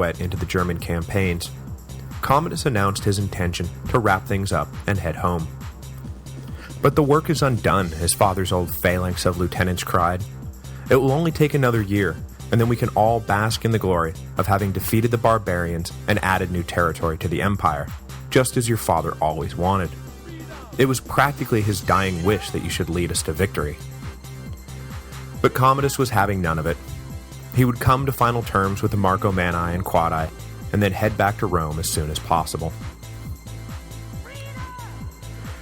sweat into the German campaigns, Commodus announced his intention to wrap things up and head home. But the work is undone, his father's old phalanx of lieutenants cried. It will only take another year, and then we can all bask in the glory of having defeated the barbarians and added new territory to the empire, just as your father always wanted. It was practically his dying wish that you should lead us to victory. But Commodus was having none of it. He would come to final terms with the Marcomanni and Quadi, and then head back to Rome as soon as possible.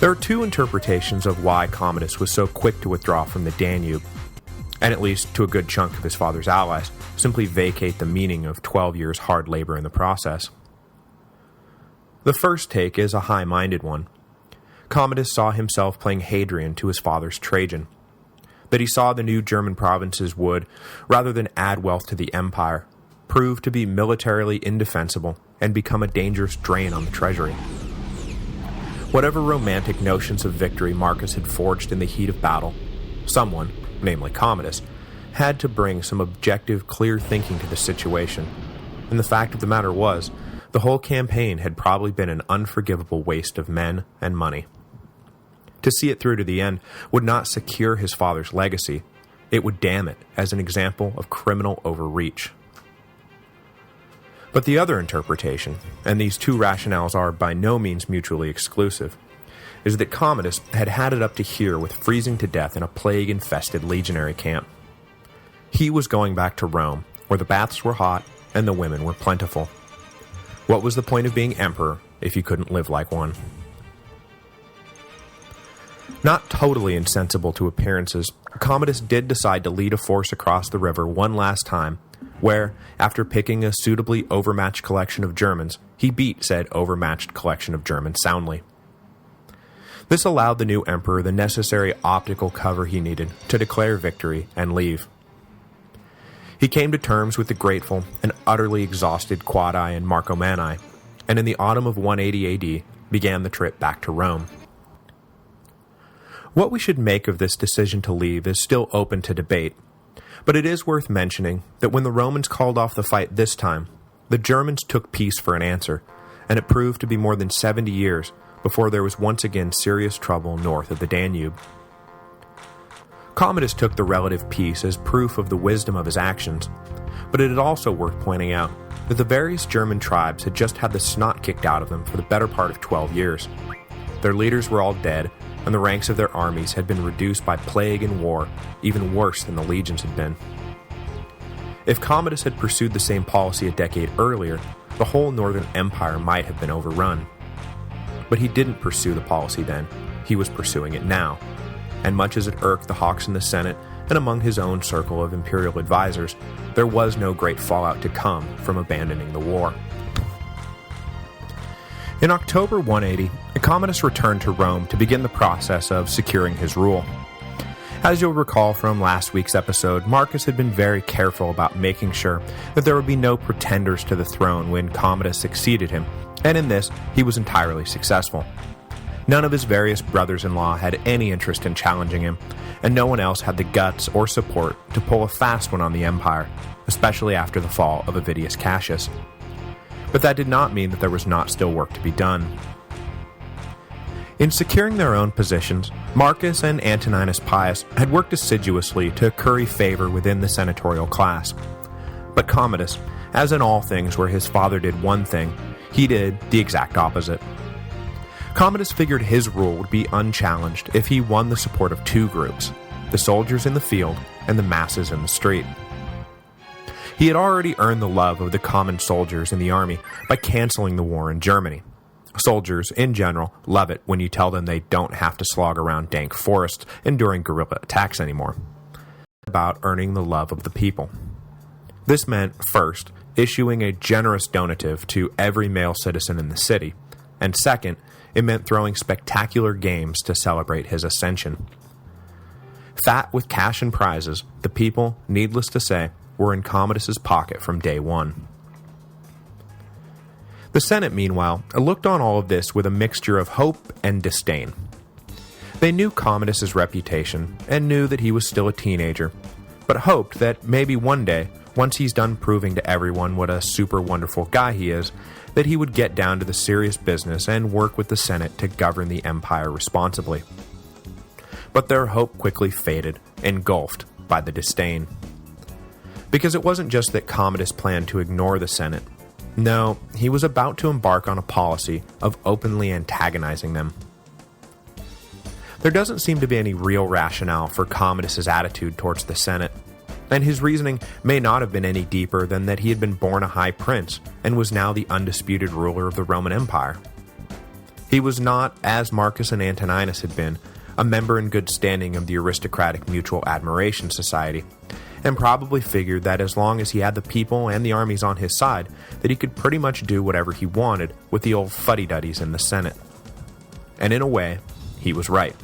There are two interpretations of why Commodus was so quick to withdraw from the Danube, and at least to a good chunk of his father's allies, simply vacate the meaning of 12 years' hard labor in the process. The first take is a high-minded one. Commodus saw himself playing Hadrian to his father's Trajan, that he saw the new German provinces would, rather than add wealth to the empire, prove to be militarily indefensible and become a dangerous drain on the treasury. Whatever romantic notions of victory Marcus had forged in the heat of battle, someone, namely Commodus, had to bring some objective, clear thinking to the situation, and the fact of the matter was, the whole campaign had probably been an unforgivable waste of men and money. To see it through to the end would not secure his father's legacy, it would damn it as an example of criminal overreach. But the other interpretation, and these two rationales are by no means mutually exclusive, is that Commodus had had it up to here with freezing to death in a plague-infested legionary camp. He was going back to Rome, where the baths were hot and the women were plentiful. What was the point of being emperor if you couldn't live like one? Not totally insensible to appearances, Commodus did decide to lead a force across the river one last time, where, after picking a suitably overmatched collection of Germans, he beat said overmatched collection of Germans soundly. This allowed the new emperor the necessary optical cover he needed to declare victory and leave. He came to terms with the grateful and utterly exhausted Quadi and Marcomanni, and in the autumn of 180 AD began the trip back to Rome. What we should make of this decision to leave is still open to debate, but it is worth mentioning that when the Romans called off the fight this time, the Germans took peace for an answer, and it proved to be more than 70 years before there was once again serious trouble north of the Danube. Commodus took the relative peace as proof of the wisdom of his actions, but it is also worth pointing out that the various German tribes had just had the snot kicked out of them for the better part of 12 years. Their leaders were all dead, and the ranks of their armies had been reduced by plague and war, even worse than the legions had been. If Commodus had pursued the same policy a decade earlier, the whole northern empire might have been overrun. But he didn't pursue the policy then, he was pursuing it now, and much as it irked the hawks in the Senate and among his own circle of imperial advisors, there was no great fallout to come from abandoning the war. In October 180, Commodus returned to Rome to begin the process of securing his rule. As you'll recall from last week's episode, Marcus had been very careful about making sure that there would be no pretenders to the throne when Commodus succeeded him, and in this, he was entirely successful. None of his various brothers-in-law had any interest in challenging him, and no one else had the guts or support to pull a fast one on the empire, especially after the fall of Avidius Cassius. But that did not mean that there was not still work to be done. In securing their own positions, Marcus and Antoninus Pius had worked assiduously to curry favor within the senatorial class. But Commodus, as in all things where his father did one thing, he did the exact opposite. Commodus figured his rule would be unchallenged if he won the support of two groups, the soldiers in the field and the masses in the street. He had already earned the love of the common soldiers in the army by canceling the war in Germany. Soldiers, in general, love it when you tell them they don't have to slog around dank forests enduring guerrilla attacks anymore. About earning the love of the people. This meant, first, issuing a generous donative to every male citizen in the city, and second, it meant throwing spectacular games to celebrate his ascension. Fat with cash and prizes, the people, needless to say, were in Commodus's pocket from day one. The Senate, meanwhile, looked on all of this with a mixture of hope and disdain. They knew Commodus's reputation, and knew that he was still a teenager, but hoped that maybe one day, once he's done proving to everyone what a super wonderful guy he is, that he would get down to the serious business and work with the Senate to govern the empire responsibly. But their hope quickly faded, engulfed by the disdain. Because it wasn't just that Commodus planned to ignore the Senate. No, he was about to embark on a policy of openly antagonizing them. There doesn't seem to be any real rationale for Commodus's attitude towards the Senate, and his reasoning may not have been any deeper than that he had been born a high prince and was now the undisputed ruler of the Roman Empire. He was not, as Marcus and Antoninus had been, a member in good standing of the aristocratic Mutual Admiration Society, and probably figured that as long as he had the people and the armies on his side, that he could pretty much do whatever he wanted with the old fuddy-duddies in the Senate. And in a way, he was right.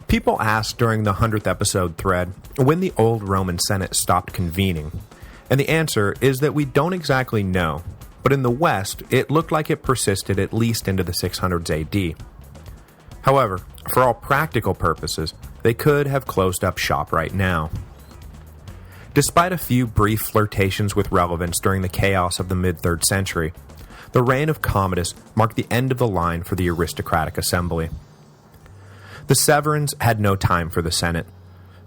People asked during the 100th episode thread when the old Roman Senate stopped convening, and the answer is that we don't exactly know, but in the West, it looked like it persisted at least into the 600s AD. However, for all practical purposes, they could have closed up shop right now. Despite a few brief flirtations with relevance during the chaos of the mid-3rd century, the reign of Commodus marked the end of the line for the aristocratic assembly. The Severans had no time for the Senate.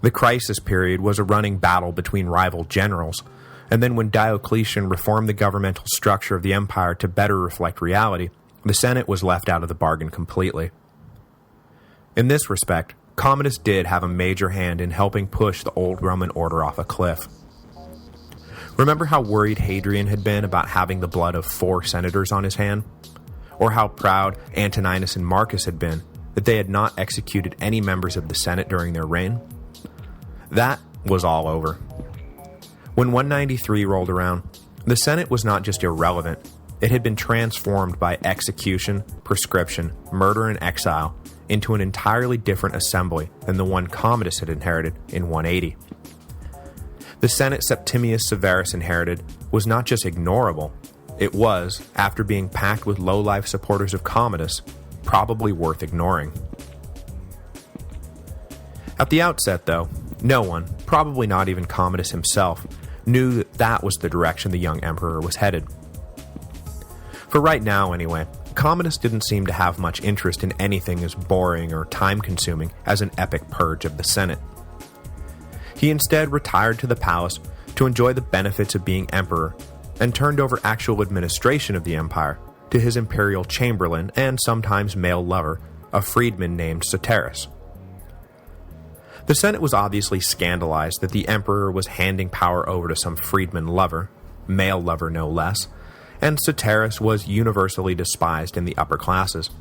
The crisis period was a running battle between rival generals, and then when Diocletian reformed the governmental structure of the empire to better reflect reality, the Senate was left out of the bargain completely. In this respect, Commodus did have a major hand in helping push the old Roman order off a cliff. Remember how worried Hadrian had been about having the blood of 4 senators on his hand? Or how proud Antoninus and Marcus had been that they had not executed any members of the Senate during their reign? That was all over. When 193 rolled around, the Senate was not just irrelevant, it had been transformed by execution, proscription, murder, and exile into an entirely different assembly than the one Commodus had inherited in 180. The Senate Septimius Severus inherited was not just ignorable, it was, after being packed with low-life supporters of Commodus, probably worth ignoring. At the outset, though, no one, probably not even Commodus himself, knew that that was the direction the young emperor was headed. For right now, anyway, Commodus didn't seem to have much interest in anything as boring or time-consuming as an epic purge of the Senate. He instead retired to the palace to enjoy the benefits of being emperor, and turned over actual administration of the empire to his imperial chamberlain and sometimes male lover, a freedman named Soterus. The Senate was obviously scandalized that the emperor was handing power over to some freedman lover, male lover no less, and Soterus was universally despised in the upper classes.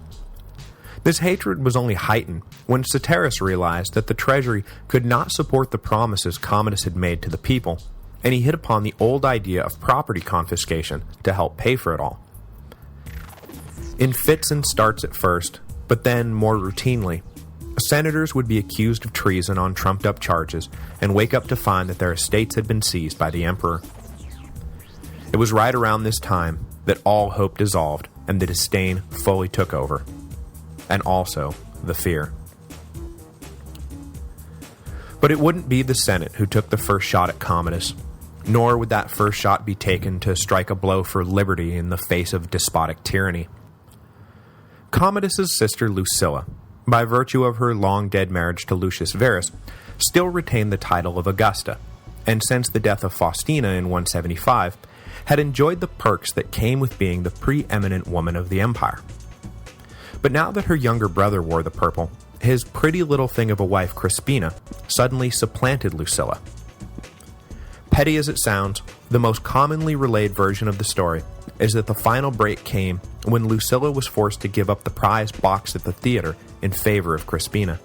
This hatred was only heightened when Soterus realized that the treasury could not support the promises Commodus had made to the people, and he hit upon the old idea of property confiscation to help pay for it all. In fits and starts at first, but then more routinely, senators would be accused of treason on trumped-up charges and wake up to find that their estates had been seized by the emperor. It was right around this time that all hope dissolved and the disdain fully took over. And also, the fear. But it wouldn't be the Senate who took the first shot at Commodus, nor would that first shot be taken to strike a blow for liberty in the face of despotic tyranny. Commodus's sister Lucilla, by virtue of her long-dead marriage to Lucius Verus, still retained the title of Augusta, and since the death of Faustina in 175, had enjoyed the perks that came with being the preeminent woman of the empire. But now that her younger brother wore the purple, his pretty little thing of a wife Crispina suddenly supplanted Lucilla. Petty as it sounds, the most commonly relayed version of the story is that the final break came when Lucilla was forced to give up the prized box at the theater in favor of Crispina.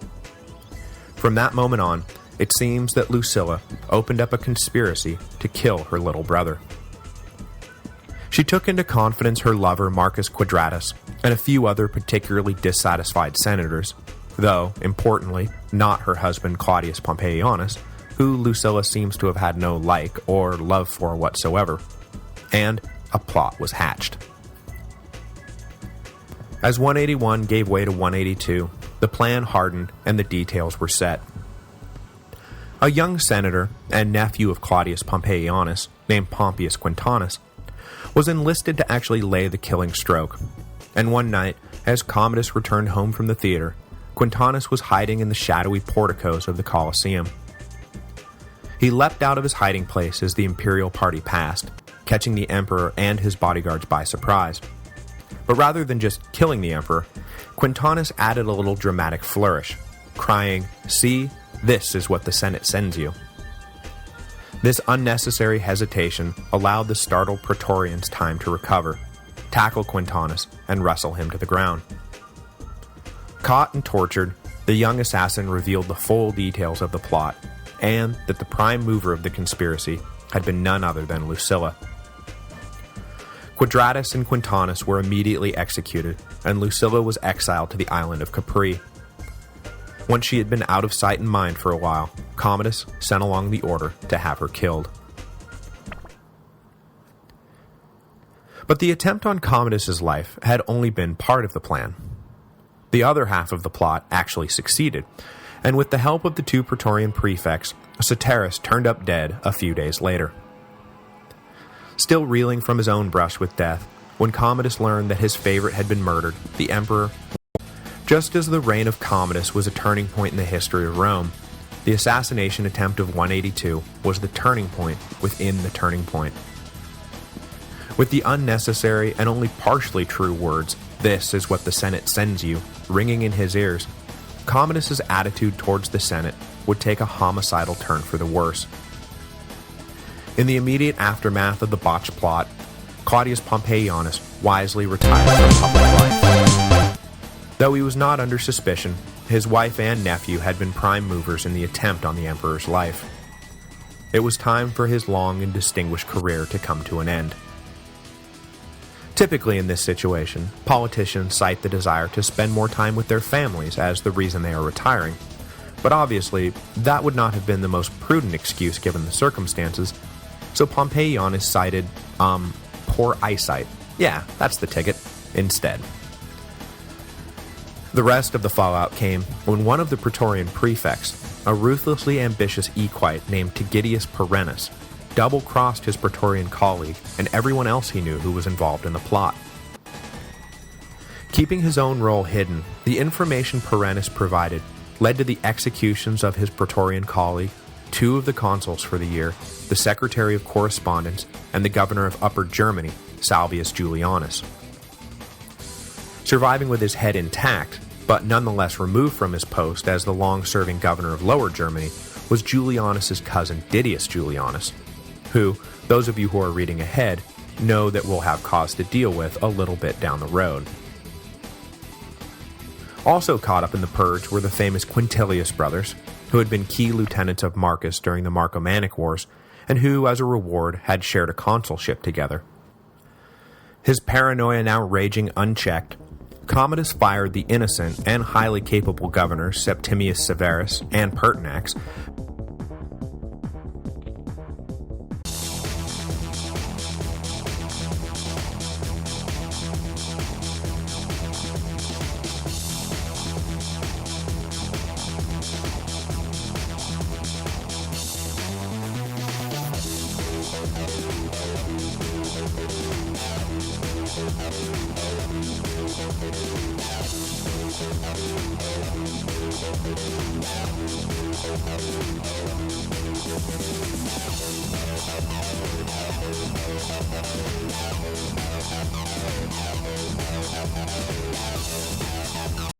From that moment on, it seems that Lucilla opened up a conspiracy to kill her little brother. She took into confidence her lover Marcus Quadratus and a few other particularly dissatisfied senators, though, importantly, not her husband Claudius Pompeianus, who Lucilla seems to have had no like or love for whatsoever, and a plot was hatched. As 181 gave way to 182, the plan hardened and the details were set. A young senator and nephew of Claudius Pompeianus, named Pompeius Quintanus, was enlisted to actually lay the killing stroke, and one night, as Commodus returned home from the theater, Quintanus was hiding in the shadowy porticos of the Colosseum. He leapt out of his hiding place as the imperial party passed, catching the emperor and his bodyguards by surprise. But rather than just killing the emperor, Quintanus added a little dramatic flourish, crying, "See, this is what the Senate sends you." This unnecessary hesitation allowed the startled Praetorians time to recover, tackle Quintanus, and wrestle him to the ground. Caught and tortured, the young assassin revealed the full details of the plot, and that the prime mover of the conspiracy had been none other than Lucilla. Quadratus and Quintanus were immediately executed, and Lucilla was exiled to the island of Capri. Once she had been out of sight and mind for a while, Commodus sent along the order to have her killed. But the attempt on Commodus's life had only been part of the plan. The other half of the plot actually succeeded, and with the help of the two Praetorian prefects, Satyrus turned up dead a few days later. Still reeling from his own brush with death, when Commodus learned that his favorite had been murdered, the emperor, just as the reign of Commodus was a turning point in the history of Rome, the assassination attempt of 182 was the turning point within the turning point. With the unnecessary and only partially true words, "This is what the Senate sends you," ringing in his ears, Commodus's attitude towards the Senate would take a homicidal turn for the worse. In the immediate aftermath of the botched plot, Claudius Pompeianus wisely retired from public life. Though he was not under suspicion, his wife and nephew had been prime movers in the attempt on the emperor's life. It was time for his long and distinguished career to come to an end. Typically in this situation, politicians cite the desire to spend more time with their families as the reason they are retiring, but obviously that would not have been the most prudent excuse given the circumstances, so Pompeianus cited, poor eyesight. Yeah, that's the ticket, instead. The rest of the fallout came when one of the Praetorian prefects, a ruthlessly ambitious equite named Tigidius Perennis, double-crossed his Praetorian colleague and everyone else he knew who was involved in the plot. Keeping his own role hidden, the information Perennis provided led to the executions of his Praetorian colleague, two of the consuls for the year, the Secretary of Correspondence, and the governor of Upper Germany, Salvius Julianus. Surviving with his head intact, but nonetheless removed from his post as the long-serving governor of Lower Germany, was Julianus's cousin Didius Julianus, who, those of you who are reading ahead, know that we'll have cause to deal with a little bit down the road. Also caught up in the purge were the famous Quintilius brothers, who had been key lieutenants of Marcus during the Marcomannic Wars, and who, as a reward, had shared a consulship together. His paranoia now raging unchecked, Commodus fired the innocent and highly capable governors Septimius Severus and Pertinax,